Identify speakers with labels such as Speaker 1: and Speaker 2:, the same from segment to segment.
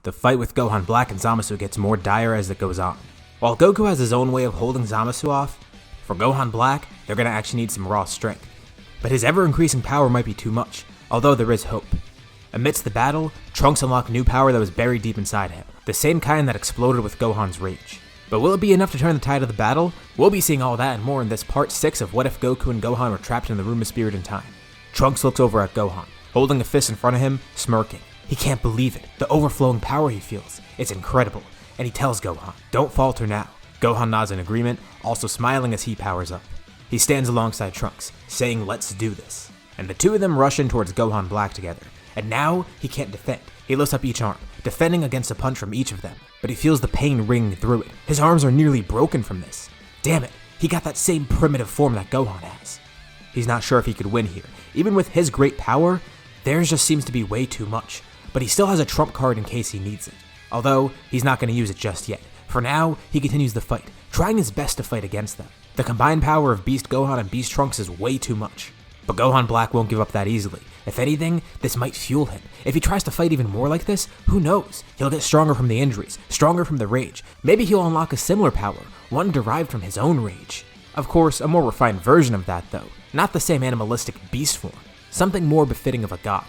Speaker 1: The fight with Gohan Black and Zamasu gets more dire as it goes on. While Goku has his own way of holding Zamasu off, for Gohan Black, they're going to actually need some raw strength. But his ever-increasing power might be too much, although there is hope. Amidst the battle, Trunks unlocked new power that was buried deep inside him, the same kind that exploded with Gohan's rage. But will it be enough to turn the tide of the battle? We'll be seeing all that and more in this part 6 of What If Goku and Gohan Were Trapped in the Room of Spirit and Time. Trunks looks over at Gohan, holding a fist in front of him, smirking. He can't believe it, the overflowing power he feels. It's incredible. And he tells Gohan, "Don't falter now." Gohan nods in agreement, also smiling as he powers up. He stands alongside Trunks, saying, "Let's do this." And the two of them rush in towards Gohan Black together. And now, he can't defend. He lifts up each arm, defending against a punch from each of them. But he feels the pain ring through it. His arms are nearly broken from this. Damn it, he got that same primitive form that Gohan has. He's not sure if he could win here. Even with his great power, theirs just seems to be way too much. But he still has a trump card in case he needs it. Although, he's not going to use it just yet. For now, he continues the fight, trying his best to fight against them. The combined power of Beast Gohan and Beast Trunks is way too much. But Gohan Black won't give up that easily. If anything, this might fuel him. If he tries to fight even more like this, who knows? He'll get stronger from the injuries, stronger from the rage. Maybe he'll unlock a similar power, one derived from his own rage. Of course, a more refined version of that though. Not the same animalistic beast form. Something more befitting of a god.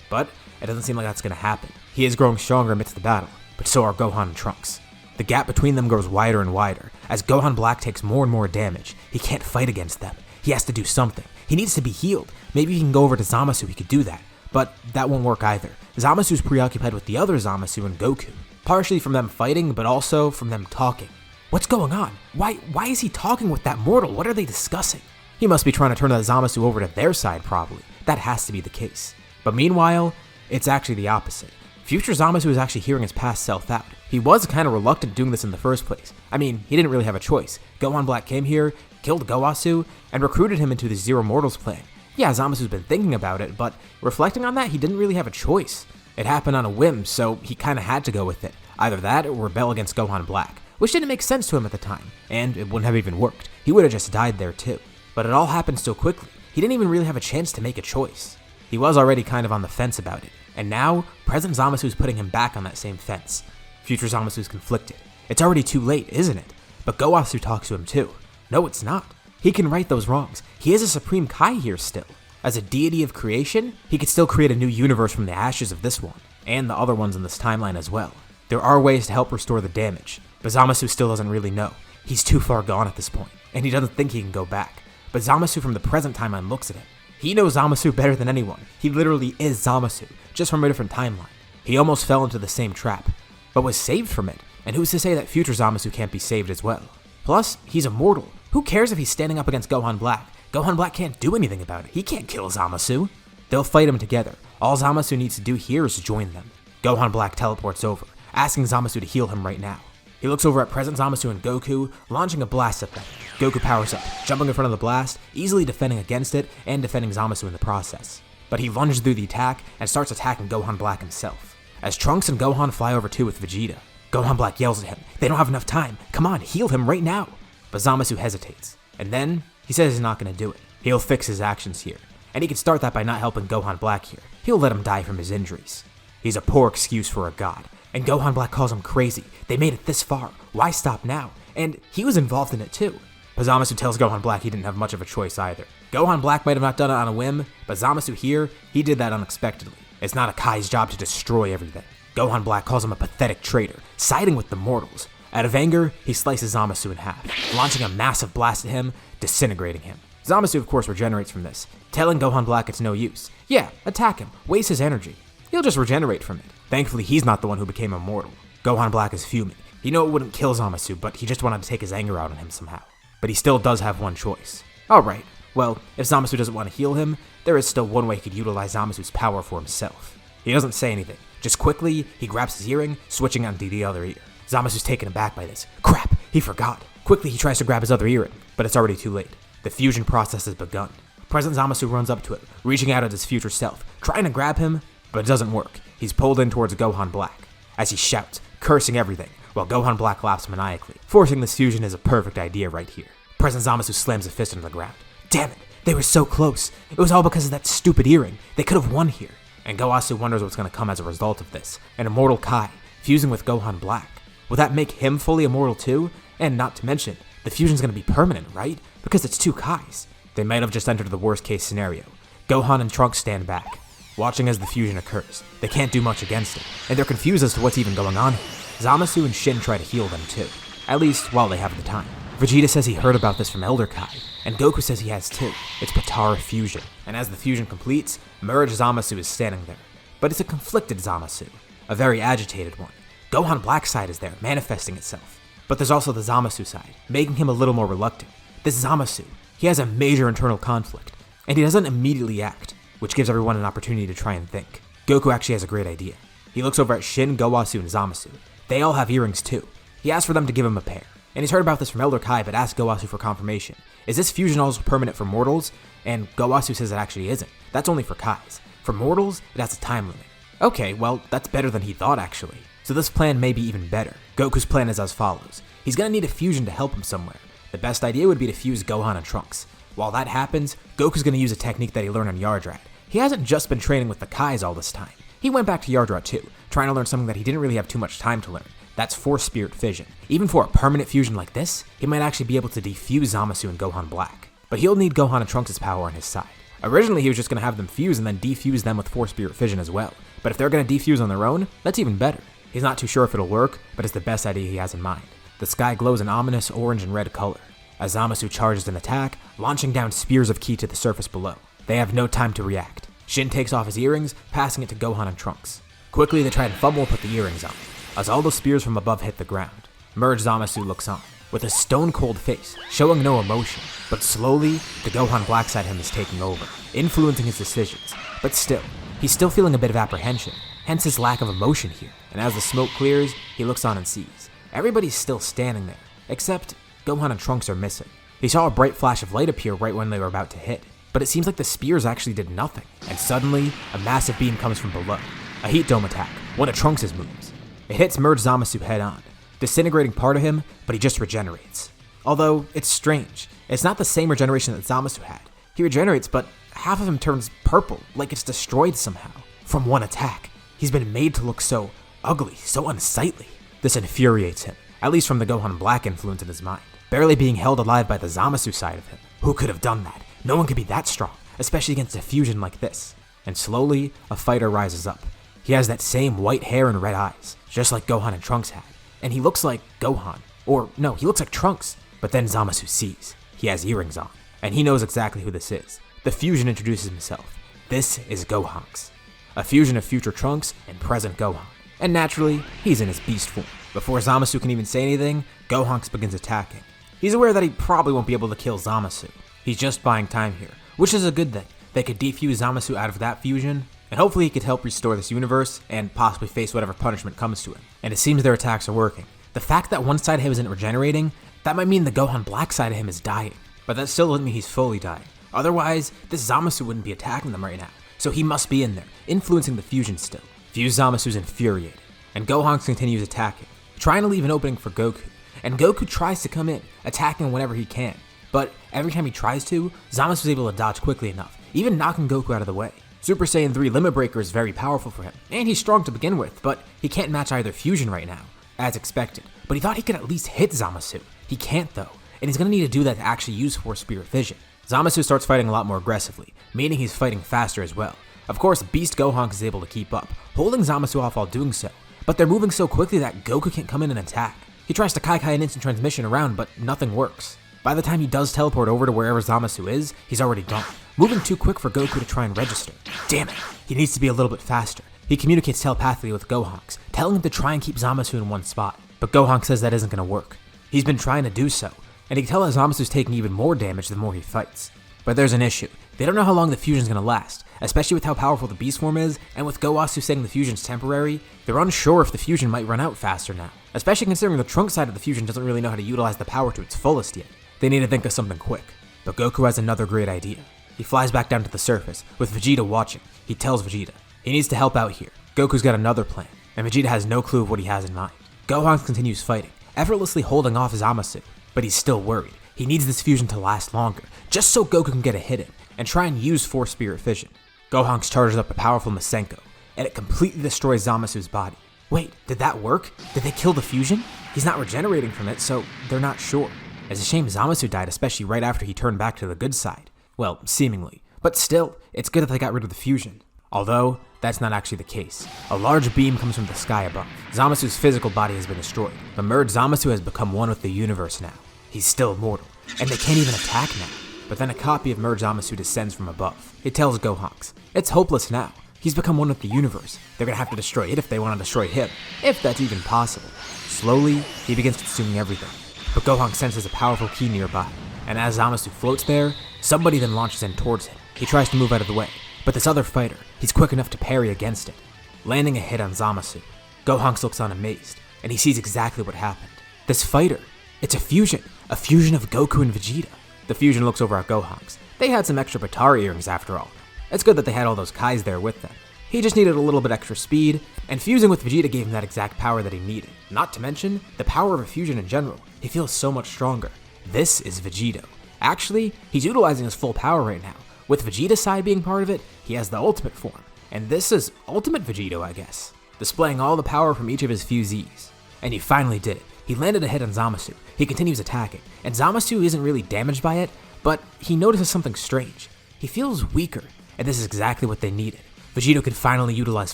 Speaker 1: But it doesn't seem like that's going to happen. He is growing stronger amidst the battle, but so are Gohan and Trunks. The gap between them grows wider and wider. As Gohan Black takes more and more damage, he can't fight against them. He has to do something. He needs to be healed. Maybe he can go over to Zamasu, he could do that. But that won't work either. Zamasu's preoccupied with the other Zamasu and Goku. Partially from them fighting, but also from them talking. What's going on? Why is he talking with that mortal? What are they discussing? He must be trying to turn that Zamasu over to their side probably. That has to be the case. But meanwhile, it's actually the opposite. Future Zamasu is actually hearing his past self out. He was kind of reluctant doing this in the first place. I mean, he didn't really have a choice. Gohan Black came here, killed Gowasu, and recruited him into the Zero Mortals plan. Yeah, Zamasu's been thinking about it, but reflecting on that, he didn't really have a choice. It happened on a whim, so he kinda had to go with it. Either that or rebel against Gohan Black, which didn't make sense to him at the time, and it wouldn't have even worked. He would have just died there too. But it all happened so quickly, he didn't even really have a chance to make a choice. He was already kind of on the fence about it, and now, present Zamasu is putting him back on that same fence. Future Zamasu is conflicted. It's already too late, isn't it? But Gowasu talks to him too. No, it's not. He can right those wrongs. He is a Supreme Kai here still. As a deity of creation, he could still create a new universe from the ashes of this one, and the other ones in this timeline as well. There are ways to help restore the damage, but Zamasu still doesn't really know. He's too far gone at this point, and he doesn't think he can go back. But Zamasu from the present timeline looks at him. He knows Zamasu better than anyone. He literally is Zamasu, just from a different timeline. He almost fell into the same trap, but was saved from it, and who's to say that future Zamasu can't be saved as well? Plus, he's immortal. Who cares if he's standing up against Gohan Black? Gohan Black can't do anything about it. He can't kill Zamasu. They'll fight him together. All Zamasu needs to do here is join them. Gohan Black teleports over, asking Zamasu to heal him right now. He looks over at present Zamasu and Goku, launching a blast at them. Goku powers up, jumping in front of the blast, easily defending against it, and defending Zamasu in the process. But he lunges through the attack and starts attacking Gohan Black himself. As Trunks and Gohan fly over too with Vegito, Gohan Black yells at him, "They don't have enough time. Come on, heal him right now." But Zamasu hesitates, and then he says he's not going to do it. He'll fix his actions here, and he can start that by not helping Gohan Black here. He'll let him die from his injuries. He's a poor excuse for a god, and Gohan Black calls him crazy. They made it this far. Why stop now? And he was involved in it too. But Zamasu tells Gohan Black he didn't have much of a choice either. Gohan Black might have not done it on a whim, but Zamasu here, he did that unexpectedly. It's not a Kai's job to destroy everything. Gohan Black calls him a pathetic traitor, siding with the mortals. Out of anger, he slices Zamasu in half, launching a massive blast at him, disintegrating him. Zamasu of course regenerates from this, telling Gohan Black it's no use. Yeah, attack him, waste his energy. He'll just regenerate from it. Thankfully he's not the one who became immortal. Gohan Black is fuming. He knew it wouldn't kill Zamasu, but he just wanted to take his anger out on him somehow. But he still does have one choice. Alright, well, if Zamasu doesn't want to heal him, there is still one way he could utilize Zamasu's power for himself. He doesn't say anything. Just quickly, he grabs his earring, switching onto the other ear. Zamasu's taken aback by this. Crap, he forgot. Quickly, he tries to grab his other earring, but it's already too late. The fusion process has begun. Present Zamasu runs up to it, reaching out at his future self, trying to grab him, but it doesn't work. He's pulled in towards Gohan Black, as he shouts, cursing everything, while Gohan Black laughs maniacally. Forcing this fusion is a perfect idea right here. Present Zamasu slams a fist into the ground. Damn it, they were so close. It was all because of that stupid earring. They could have won here. And Gowasu wonders what's going to come as a result of this. An immortal Kai, fusing with Gohan Black. Will that make him fully immortal too? And not to mention, the fusion's gonna be permanent, right? Because it's two Kais. They might have just entered the worst case scenario. Gohan and Trunks stand back, watching as the fusion occurs. They can't do much against it, and they're confused as to what's even going on here. Zamasu and Shin try to heal them too, at least while they have the time. Vegeta says he heard about this from Elder Kai, and Goku says he has too. It's Potara Fusion, and as the fusion completes, merged Zamasu is standing there. But it's a conflicted Zamasu, a very agitated one. Gohan Black's side is there, manifesting itself. But there's also the Zamasu side, making him a little more reluctant. This Zamasu, he has a major internal conflict, and he doesn't immediately act, which gives everyone an opportunity to try and think. Goku actually has a great idea. He looks over at Shin, Gowasu, and Zamasu. They all have earrings too. He asks for them to give him a pair. And he's heard about this from Elder Kai, but asks Gowasu for confirmation. Is this fusion also permanent for mortals? And Gowasu says it actually isn't. That's only for Kais. For mortals, it has a time limit. Okay, well, that's better than he thought actually. So this plan may be even better. Goku's plan is as follows. He's gonna need a fusion to help him somewhere. The best idea would be to fuse Gohan and Trunks. While that happens, Goku's gonna use a technique that he learned on Yardrat. He hasn't just been training with the Kais all this time. He went back to Yardrat too, trying to learn something that he didn't really have too much time to learn. That's Force Spirit Fission. Even for a permanent fusion like this, he might actually be able to defuse Zamasu and Gohan Black. But he'll need Gohan and Trunks' power on his side. Originally he was just going to have them fuse and then defuse them with Force Spirit Fission as well. But if they're going to defuse on their own, that's even better. He's not too sure if it'll work, but it's the best idea he has in mind. The sky glows an ominous orange and red color, as Zamasu charges an attack, launching down spears of ki to the surface below. They have no time to react. Shin takes off his earrings, passing it to Gohan and Trunks. Quickly they try and fumble and put the earrings on, as all the spears from above hit the ground. Merged Zamasu looks on, with a stone-cold face, showing no emotion, but slowly, the Gohan Black side him is taking over, influencing his decisions. But still, he's still feeling a bit of apprehension, hence his lack of emotion here. And as the smoke clears, he looks on and sees. Everybody's still standing there, except Gohan and Trunks are missing. He saw a bright flash of light appear right when they were about to hit, but it seems like the spears actually did nothing. And suddenly, a massive beam comes from below, a heat dome attack, one of Trunks' moves. It hits Merged Zamasu head on, disintegrating part of him, but he just regenerates. Although, it's strange. It's not the same regeneration that Zamasu had. He regenerates, but half of him turns purple, like it's destroyed somehow. From one attack, he's been made to look so ugly, so unsightly. This infuriates him, at least from the Gohan Black influence in his mind, barely being held alive by the Zamasu side of him. Who could have done that? No one could be that strong, especially against a fusion like this. And slowly, a fighter rises up. He has that same white hair and red eyes, just like Gohan and Trunks had. And he looks like Gohan. Or, no, he looks like Trunks. But then Zamasu sees. He has earrings on. And he knows exactly who this is. The fusion introduces himself. This is Gohanks. A fusion of future Trunks and present Gohan. And naturally, he's in his beast form. Before Zamasu can even say anything, Gohanks begins attacking. He's aware that he probably won't be able to kill Zamasu. He's just buying time here, which is a good thing. They could defuse Zamasu out of that fusion, and hopefully he could help restore this universe and possibly face whatever punishment comes to him. And it seems their attacks are working. The fact that one side of him isn't regenerating, that might mean the Gohan Black side of him is dying. But that still doesn't mean he's fully dying. Otherwise, this Zamasu wouldn't be attacking them right now. So he must be in there, influencing the fusion still. Fused Zamasu's infuriated, and Gohanks continues attacking, trying to leave an opening for Goku. And Goku tries to come in, attacking whenever he can. But every time he tries to, Zamasu is able to dodge quickly enough, even knocking Goku out of the way. Super Saiyan 3 Limit Breaker is very powerful for him, and he's strong to begin with, but he can't match either fusion right now, as expected. But he thought he could at least hit Zamasu. He can't though, and he's gonna need to do that to actually use Force Spirit Fission. Zamasu starts fighting a lot more aggressively, meaning he's fighting faster as well. Of course, Beast Gohanks is able to keep up, holding Zamasu off while doing so, but they're moving so quickly that Goku can't come in and attack. He tries to Kai an instant transmission around, but nothing works. By the time he does teleport over to wherever Zamasu is, he's already gone, moving too quick for Goku to try and register. Damn it, he needs to be a little bit faster. He communicates telepathically with Gohanks, telling him to try and keep Zamasu in one spot, but Gohanks says that isn't going to work. He's been trying to do so, and he can tell that Zamasu's taking even more damage the more he fights. But there's an issue. They don't know how long the fusion's going to last, especially with how powerful the beast form is, and with Gowasu saying the fusion's temporary, they're unsure if the fusion might run out faster now, especially considering the Trunk side of the fusion doesn't really know how to utilize the power to its fullest yet. They need to think of something quick. But Goku has another great idea. He flies back down to the surface, with Vegeta watching. He tells Vegeta he needs to help out here. Goku's got another plan, and Vegeta has no clue of what he has in mind. Gohan continues fighting, effortlessly holding off Zamasu, but he's still worried. He needs this fusion to last longer, just so Goku can get a hit in, and try and use Force Spirit Fission. Gohanks charges up a powerful Masenko, and it completely destroys Zamasu's body. Wait, did that work? Did they kill the fusion? He's not regenerating from it, so they're not sure. It's a shame Zamasu died, especially right after he turned back to the good side. Well, seemingly. But still, it's good that they got rid of the fusion. Although, that's not actually the case. A large beam comes from the sky above. Zamasu's physical body has been destroyed, but merged Zamasu has become one with the universe now. He's still immortal, and they can't even attack now. But then a copy of merged Zamasu descends from above. It tells Gohanks, it's hopeless now. He's become one with the universe. They're gonna have to destroy it if they want to destroy him, if that's even possible. Slowly, he begins consuming everything. But Gohan senses a powerful key nearby, and as Zamasu floats there, somebody then launches in towards him. He tries to move out of the way, but this other fighter, he's quick enough to parry against it, landing a hit on Zamasu. Gohanks looks on amazed, and he sees exactly what happened. This fighter, it's a fusion of Goku and Vegeta. The fusion looks over at Gohanks. They had some extra Batari earrings after all. It's good that they had all those Kais there with them. He just needed a little bit extra speed, and fusing with Vegeta gave him that exact power that he needed. Not to mention, the power of a fusion in general. He feels so much stronger. This is Vegito. Actually, he's utilizing his full power right now. With Vegeta's side being part of it, he has the ultimate form. And this is Ultimate Vegito, I guess. Displaying all the power from each of his fusees. And he finally did it. He landed a hit on Zamasu. He continues attacking, and Zamasu isn't really damaged by it, but he notices something strange. He feels weaker, and this is exactly what they needed. Vegito could finally utilize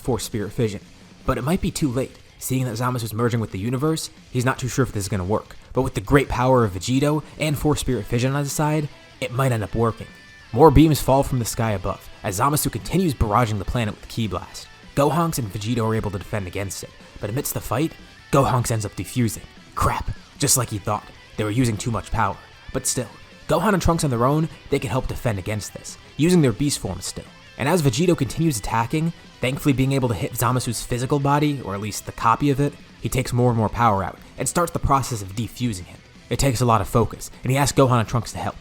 Speaker 1: Force Spirit Fission, but it might be too late. Seeing that Zamasu's merging with the universe, he's not too sure if this is going to work, but with the great power of Vegito and Force Spirit Fission on his side, it might end up working. More beams fall from the sky above, as Zamasu continues barraging the planet with Ki Blast. Gohanks and Vegito are able to defend against it, but amidst the fight, Gohanks ends up defusing. Crap, just like he thought. They were using too much power. But still, Gohan and Trunks on their own, they can help defend against this, using their beast forms still. And as Vegito continues attacking, thankfully being able to hit Zamasu's physical body, or at least the copy of it, he takes more and more power out, and starts the process of defusing him. It takes a lot of focus, and he asks Gohan and Trunks to help.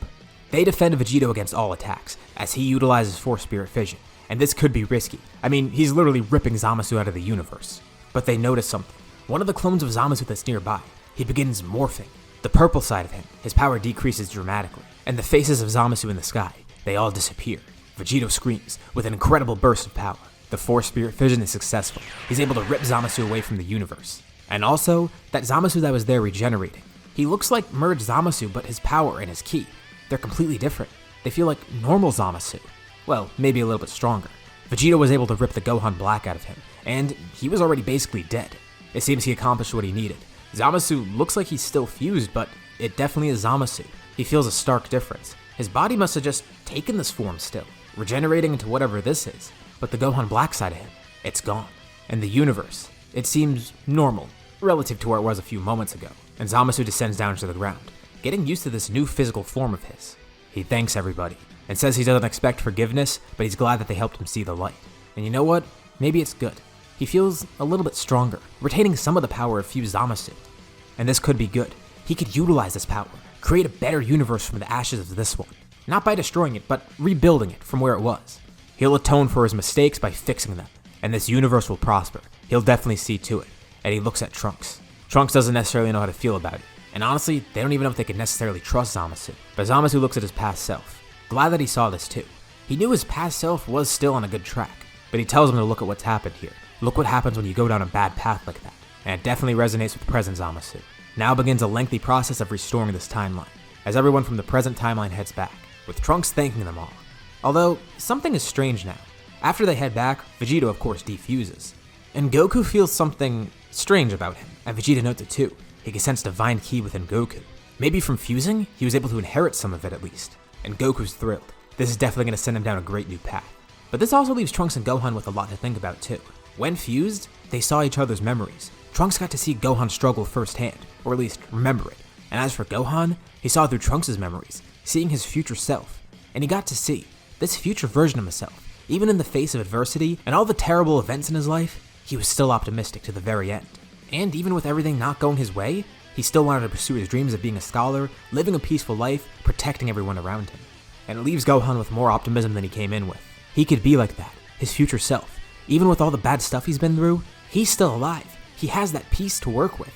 Speaker 1: They defend Vegito against all attacks, as he utilizes Force Spirit Fission, and this could be risky. I mean, he's literally ripping Zamasu out of the universe. But they notice something. One of the clones of Zamasu that's nearby, he begins morphing. The purple side of him, his power decreases dramatically, and the faces of Zamasu in the sky, they all disappear. Vegito screams, with an incredible burst of power. The Force Spirit Fission is successful. He's able to rip Zamasu away from the universe. And also, that Zamasu that was there regenerating. He looks like merged Zamasu, but his power and his ki, they're completely different. They feel like normal Zamasu. Well, maybe a little bit stronger. Vegito was able to rip the Gohan Black out of him, and he was already basically dead. It seems he accomplished what he needed. Zamasu looks like he's still fused, but it definitely is Zamasu. He feels a stark difference. His body must have just taken this form still, regenerating into whatever this is. But the Gohan Black side of him, it's gone. And the universe, it seems normal, relative to where it was a few moments ago. And Zamasu descends down to the ground, getting used to this new physical form of his. He thanks everybody, and says he doesn't expect forgiveness, but he's glad that they helped him see the light. And you know what? Maybe it's good. He feels a little bit stronger, retaining some of the power of fused Zamasu. And this could be good. He could utilize this power, create a better universe from the ashes of this one. Not by destroying it, but rebuilding it from where it was. He'll atone for his mistakes by fixing them, and this universe will prosper. He'll definitely see to it. And he looks at Trunks. Trunks doesn't necessarily know how to feel about it, and honestly, they don't even know if they can necessarily trust Zamasu. But Zamasu looks at his past self. Glad that he saw this too. He knew his past self was still on a good track, but he tells him to look at what's happened here. Look what happens when you go down a bad path like that. And it definitely resonates with present Zamasu. Now begins a lengthy process of restoring this timeline, as everyone from the present timeline heads back, with Trunks thanking them all. Although, something is strange now. After they head back, Vegito of course defuses. And Goku feels something strange about him, and Vegeta notes it too. He can sense divine ki within Goku. Maybe from fusing, he was able to inherit some of it at least. And Goku's thrilled. This is definitely going to send him down a great new path. But this also leaves Trunks and Gohan with a lot to think about too. When fused, they saw each other's memories. Trunks got to see Gohan struggle firsthand, or at least remember it. And as for Gohan, he saw through Trunks' memories, seeing his future self. And he got to see this future version of himself. Even in the face of adversity and all the terrible events in his life, he was still optimistic to the very end. And even with everything not going his way, he still wanted to pursue his dreams of being a scholar, living a peaceful life, protecting everyone around him. And it leaves Gohan with more optimism than he came in with. He could be like that, his future self. Even with all the bad stuff he's been through, he's still alive. He has that peace to work with.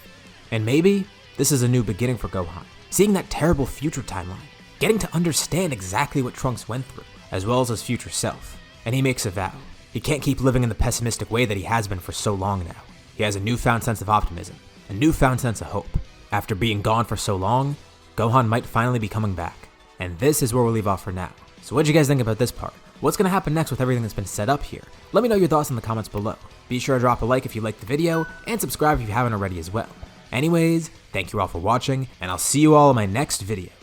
Speaker 1: And maybe this is a new beginning for Gohan, seeing that terrible future timeline, getting to understand exactly what Trunks went through, as well as his future self. And he makes a vow. He can't keep living in the pessimistic way that he has been for so long now. he has a newfound sense of optimism, a newfound sense of hope. After being gone for so long, Gohan might finally be coming back. And this is where we'll leave off for now. So what'd you guys think about this part? What's going to happen next with everything that's been set up here? Let me know your thoughts in the comments below. Be sure to drop a like if you liked the video, and subscribe if you haven't already as well. Anyways, thank you all for watching, and I'll see you all in my next video.